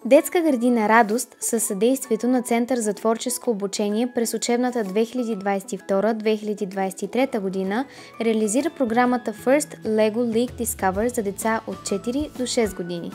Детска градина Радост със съдействието на Център за творческо обучение през учебната 2022-2023 година реализира програмата First LEGO League Discover за деца от 4 до 6 години.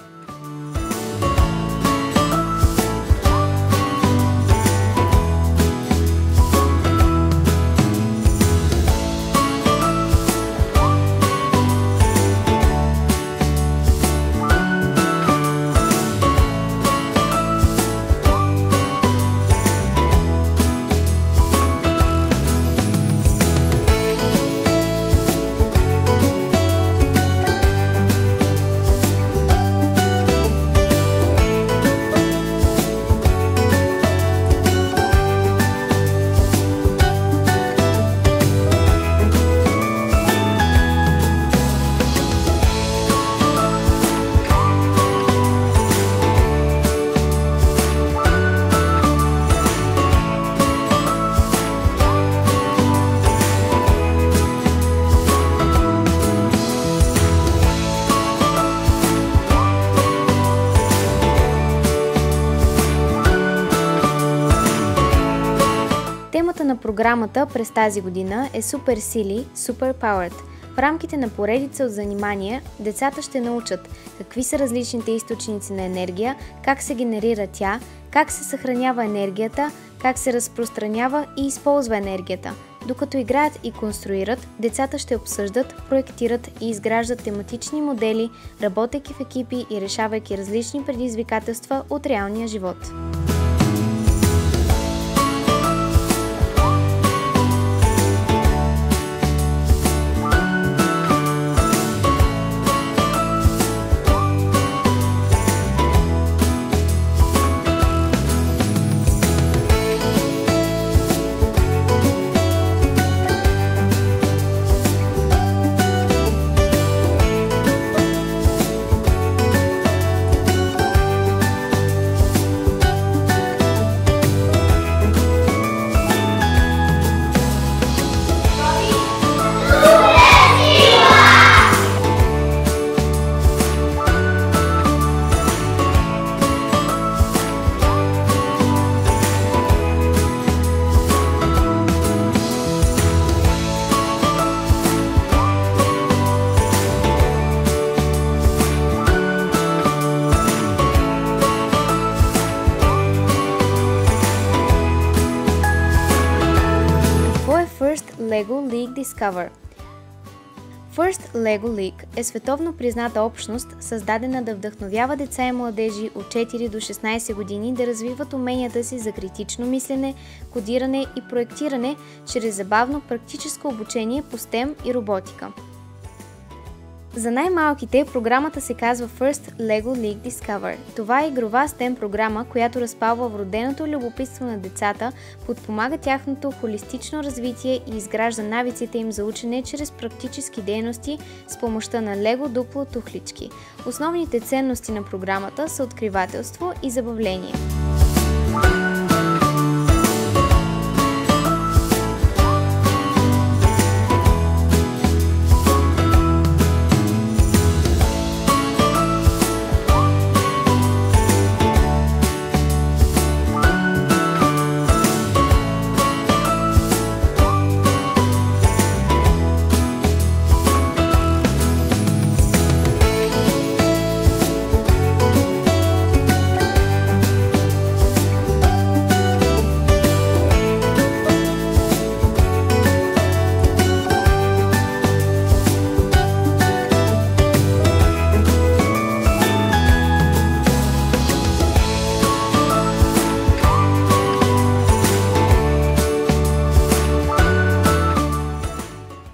Темата на програмата през тази година е Супер сили, Super Powered. В рамките на поредица от занимания децата ще научат какви са различните източници на енергия, как се генерира тя, как се съхранява енергията, как се разпространява и използва енергията. Докато играят и конструират, децата ще обсъждат, проектират и изграждат тематични модели, работейки в екипи и решавайки различни предизвикателства от реалния живот. First LEGO League Discover. First LEGO League е световно призната общност, създадена да вдъхновява деца и младежи от 4 до 16 години да развиват уменията си за критично мислене, кодиране и проектиране чрез забавно практическо обучение по STEM и роботика. За най-малките програмата се казва First LEGO League Discover. Това е игрова STEM програма, която разпалва вроденото любопитство на децата, подпомага тяхното холистично развитие и изгражда навиците им за учене чрез практически дейности с помощта на Лего дупло тухлички. Основните ценности на програмата са откривателство и забавление.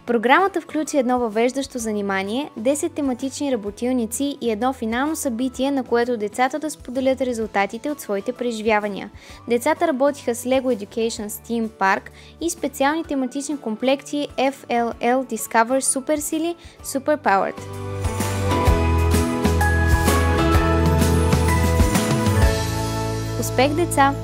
Програмата включи едно въвеждащо занимание, 10 тематични работилници и едно финално събитие, на което децата да споделят резултатите от своите преживявания. Децата работиха с LEGO Education Steam Park и специални тематични комплекти FLL Discover Super сили, Super Powered. Успех, деца!